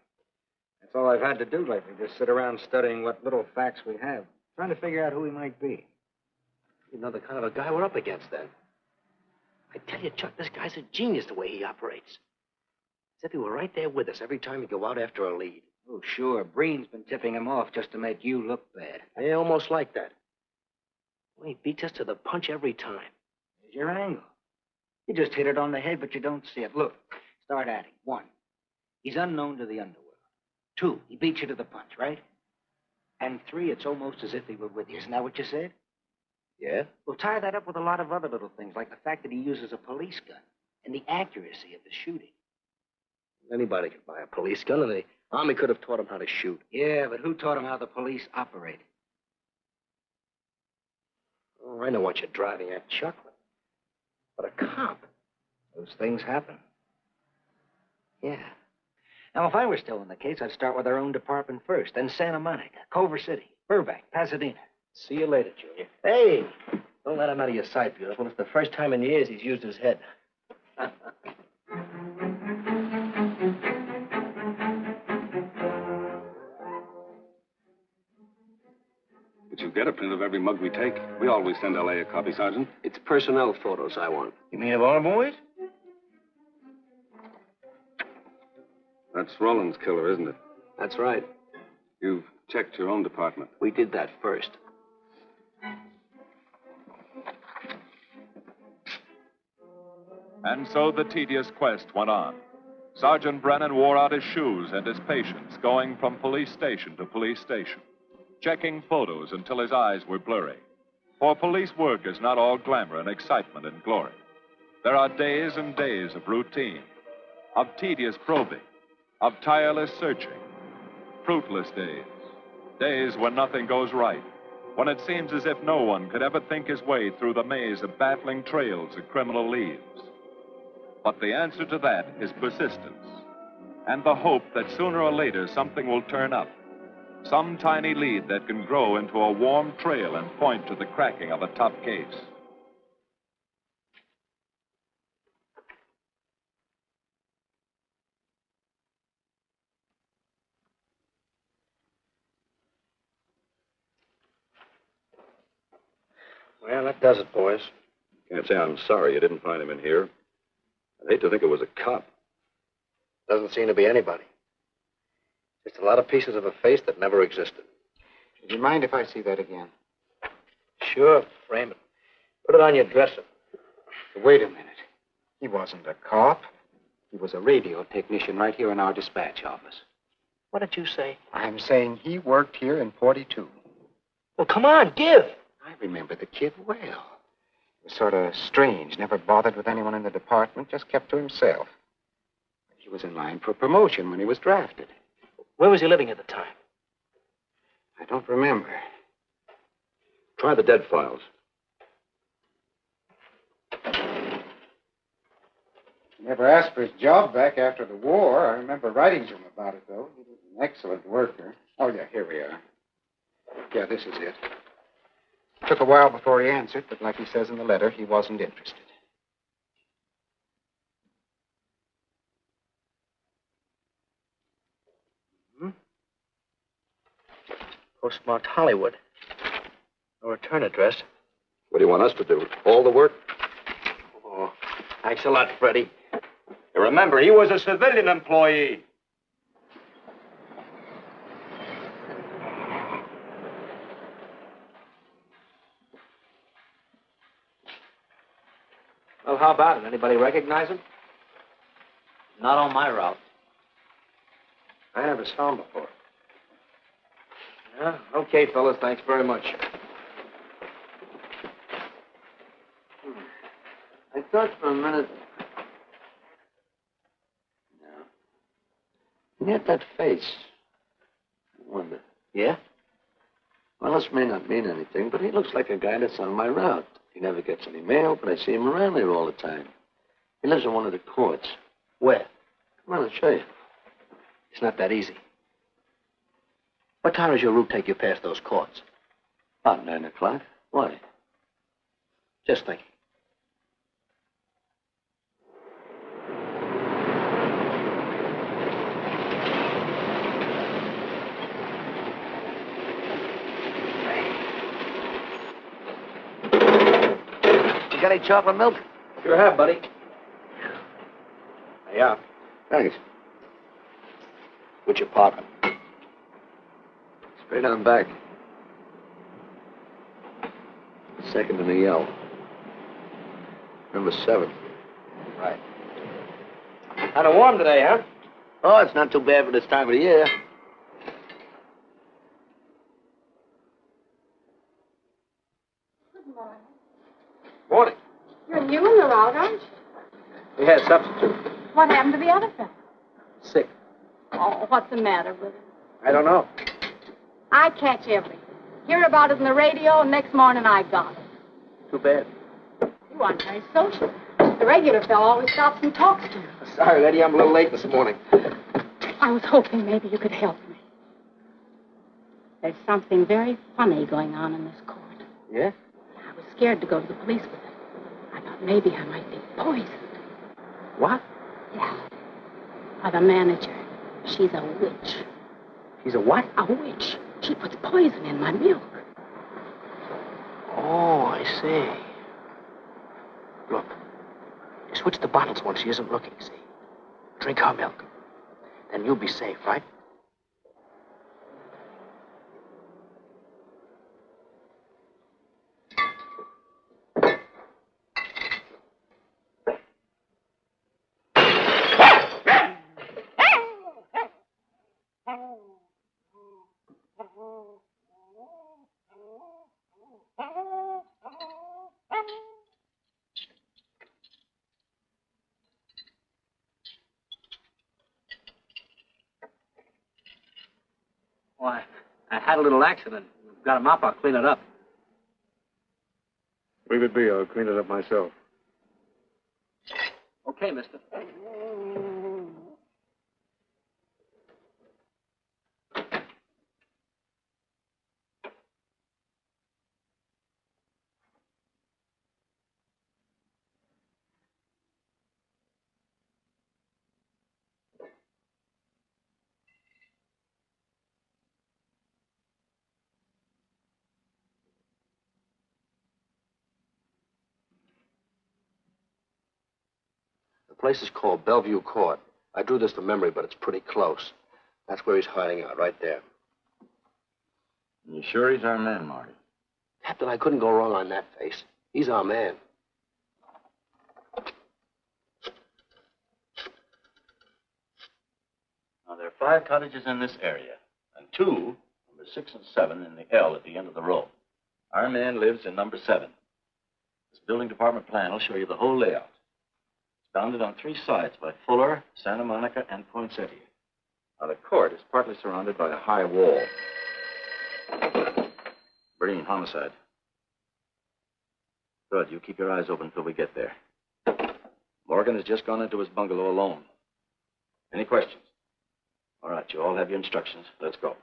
That's all I've had to do lately, just sit around studying what little facts we have, trying to figure out who he might be. You know the kind of a guy we're up against, then. I tell you, Chuck, this guy's a genius the way he operates. As if he were right there with us every time we go out after a lead. Oh, sure. Breen's been tipping him off just to make you look bad. Yeah, almost like that. Well, he beats us to the punch every time. There's your angle. You just hit it on the head, but you don't see it. Look, start adding. 1, he's unknown to the underworld. 2, he beats you to the punch, right? And 3, it's almost as if he were with you. Isn't that what you said? Yeah? Well, tie that up with a lot of other little things, like the fact that he uses a police gun and the accuracy of the shooting. Anybody could buy a police gun, and the Army could have taught him how to shoot. Yeah, but who taught him how the police operate? Oh, I know what you're driving at, Chuck. But a cop. Those things happen. Yeah. Now, if I were still in the case, I'd start with our own department first, then Santa Monica, Culver City, Burbank, Pasadena. See you later, Junior. Hey! Don't let him out of your sight, beautiful. It's the first time in years he's used his head. But you get a print of every mug we take. We always send L.A. a copy, Sergeant. It's personnel photos I want. You mean of our boys? That's Roland's killer, isn't it? That's right. You've checked your own department. We did that first. And so the tedious quest went on. Sergeant Brennan wore out his shoes and his patience, going from police station to police station, checking photos until his eyes were blurry. For police work is not all glamour and excitement and glory. There are days and days of routine, of tedious probing, of tireless searching, fruitless days, days when nothing goes right, when it seems as if no one could ever think his way through the maze of baffling trails a criminal leaves. But the answer to that is persistence, and the hope that sooner or later something will turn up, some tiny lead that can grow into a warm trail and point to the cracking of a tough case. Well, that does it, boys. Can't say I'm sorry you didn't find him in here. I'd hate to think it was a cop. Doesn't seem to be anybody. Just a lot of pieces of a face that never existed. Would you mind if I see that again? Sure, frame it. Put it on your dresser. Wait a minute. He wasn't a cop. He was a radio technician right here in our dispatch office. What did you say? I'm saying he worked here in 42. Well, come on, give. I remember the kid well. He was sort of strange, never bothered with anyone in the department, just kept to himself. He was in line for promotion when he was drafted. Where was he living at the time? I don't remember. Try the dead files. He never asked for his job back after the war. I remember writing to him about it, though. He was an excellent worker. Oh, yeah, here we are. Yeah, this is it. Took a while before he answered, but like he says in the letter, he wasn't interested. Postmarked Hollywood. No return address. What do you want us to do? All the work? Oh, thanks a lot, Freddie. Remember, he was a civilian employee. Well, how about it? Anybody recognize him? Not on my route. I never saw him before. Yeah, okay, fellas. Thanks very much. I thought for a minute. No. He had that face. I wonder. Yeah? Well, this may not mean anything, but he looks like a guy that's on my route. He never gets any mail, but I see him around there all the time. He lives in one of the courts. Where? Come on, I'll show you. It's not that easy. What time does your route take you past those courts? About 9 o'clock. Why? Just thinking. You got any chocolate milk? Sure have, buddy. Yeah. Thanks. What's your pocket? Straight on back. Second in the yell. Number 7. Right. Kind of warm today, huh? Oh, it's not too bad for this time of the year. Good morning. Morning. You're new in the route, aren't you? We had a substitute. What happened to the other fellow? Sick. Oh, what's the matter with him? I don't know. I catch everything. Hear about it in the radio, and next morning I got it. Too bad. You aren't very social. The regular fellow always stops and talks to you. Sorry, Letty, I'm a little late this morning. I was hoping maybe you could help me. There's something very funny going on in this court. Yeah? I was scared to go to the police with it. I thought maybe I might be poisoned. What? Yeah. By the manager. She's a witch. She's a what? A witch. She puts poison in my milk. Oh, I see. Look, you switch the bottles when she isn't looking, see? Drink her milk. Then you'll be safe, right? Why, I had a little accident. Got a mop, I'll clean it up. Leave it be. I'll clean it up myself. Okay, mister. The place is called Bellevue Court. I drew this from memory, but it's pretty close. That's where he's hiding out, right there. You sure he's our man, Marty? Captain, I couldn't go wrong on that face. He's our man. Now, there are 5 cottages in this area, and 2, number 6 and 7, in the L at the end of the row. Our man lives in number 7. This building department plan will show you the whole layout. It's bounded on 3 sides by Fuller, Santa Monica, and Poinsettia. Now, the court is partly surrounded by a high wall. Green, homicide. Good. You keep your eyes open until we get there. Morgan has just gone into his bungalow alone. Any questions? All right, you all have your instructions. Let's go.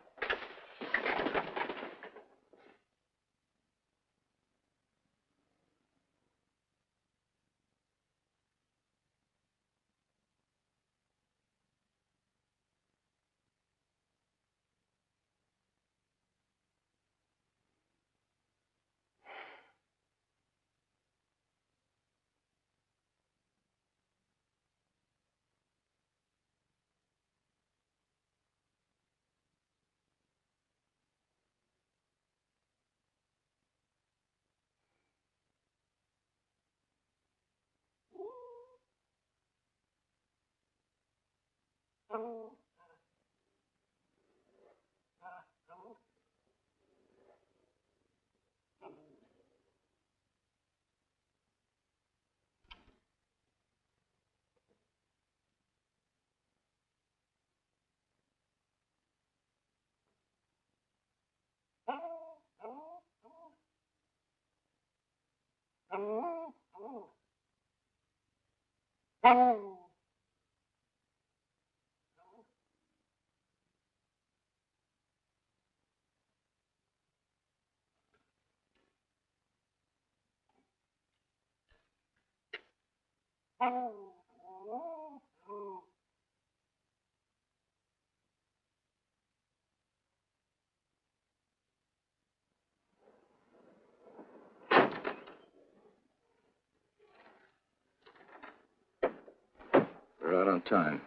We're out on time.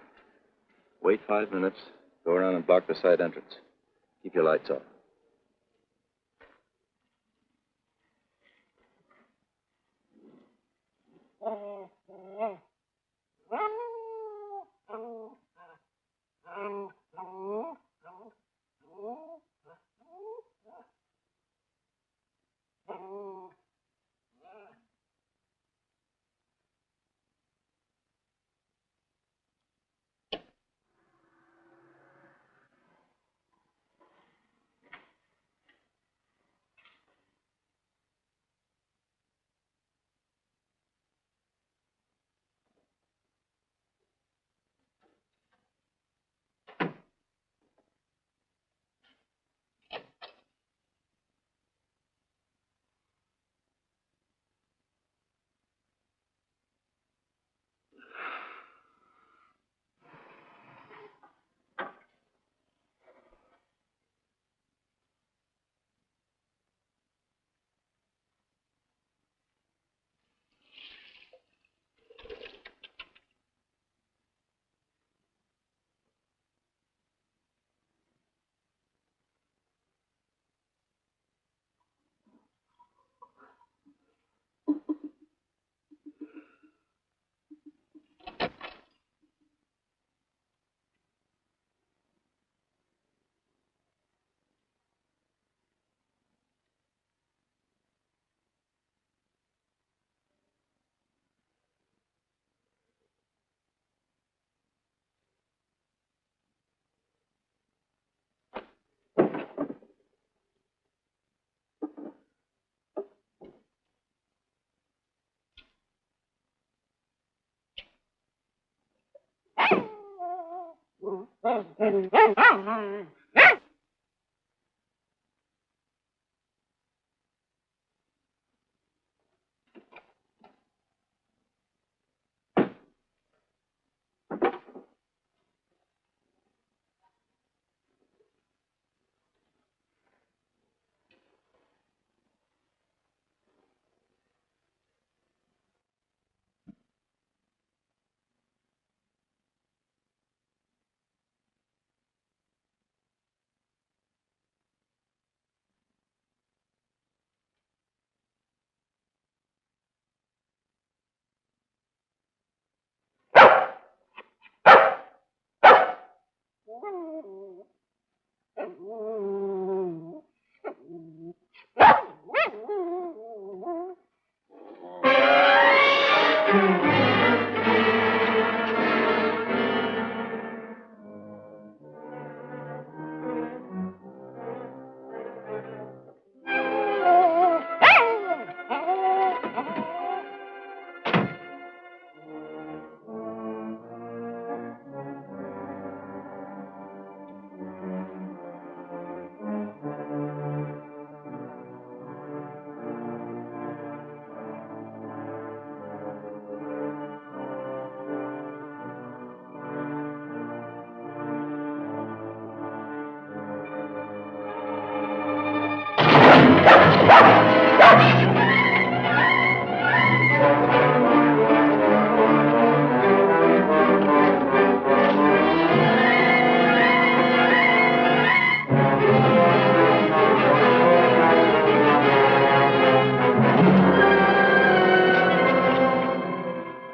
Wait 5 minutes. Go around and block the side entrance. Keep your lights off.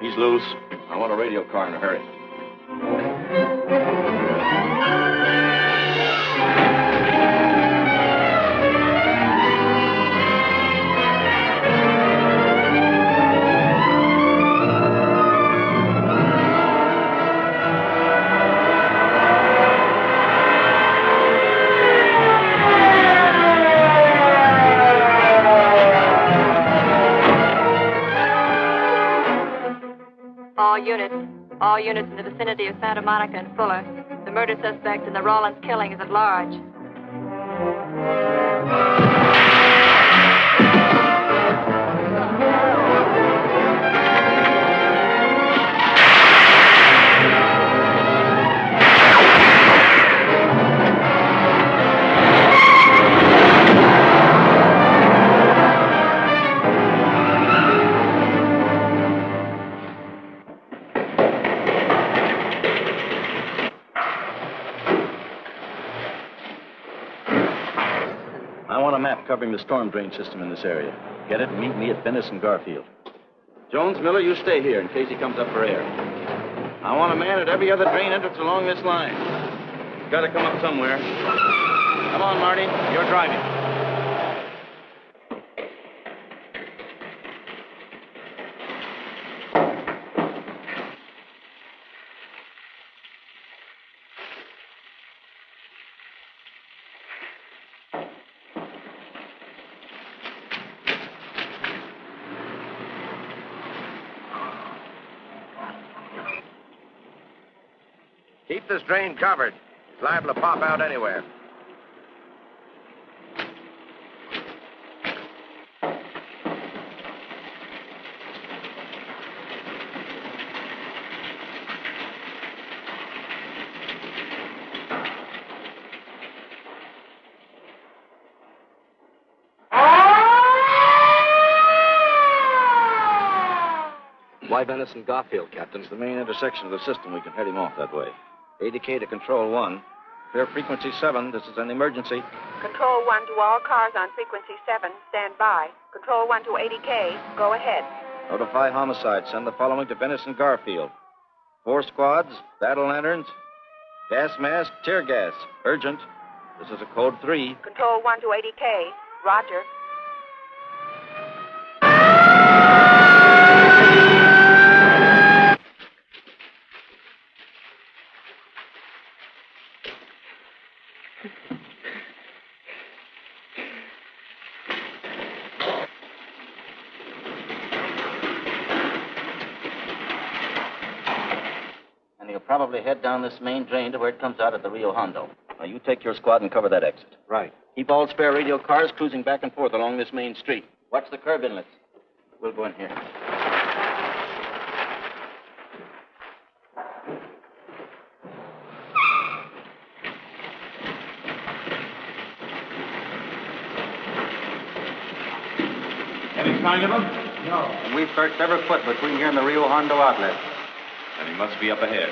He's loose. I want a radio car in a hurry. All units in the vicinity of Santa Monica and Fuller. The murder suspect in the Rollins killing is at large. Covering the storm drain system in this area. Get it? Meet me at Venice and Garfield. Jones, Miller, you stay here in case he comes up for air. I want a man at every other drain entrance along this line. He's got to come up somewhere. Come on, Marty. You're driving. Keep this drain covered. It's liable to pop out anywhere. Why Venice and Garfield, Captain? It's the main intersection of the system. We can head him off that way. ADK to Control 1. Clear frequency 7. This is an emergency. Control 1 to all cars on frequency 7. Stand by. Control 1 to ADK. Go ahead. Notify homicide. Send the following to Venice and Garfield. 4 squads, battle lanterns, gas mask, tear gas. Urgent. This is a code 3. Control 1 to ADK. Roger. Probably head down this main drain to where it comes out at the Rio Hondo. Now, you take your squad and cover that exit. Right. Keep all spare radio cars cruising back and forth along this main street. Watch the curb inlets. We'll go in here. Any sign of him? No. And we've searched every foot between here and the Rio Hondo outlet. And he must be up ahead.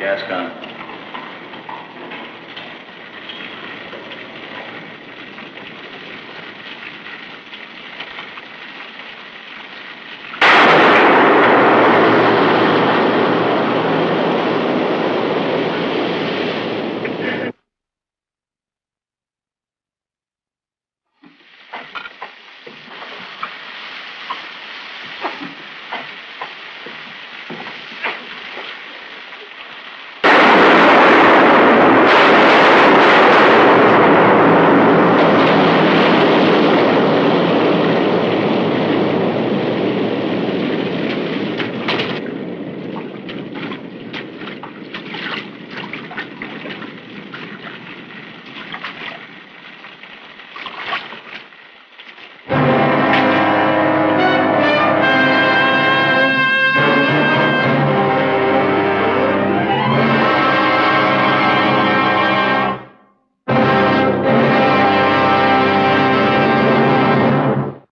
Gas gun.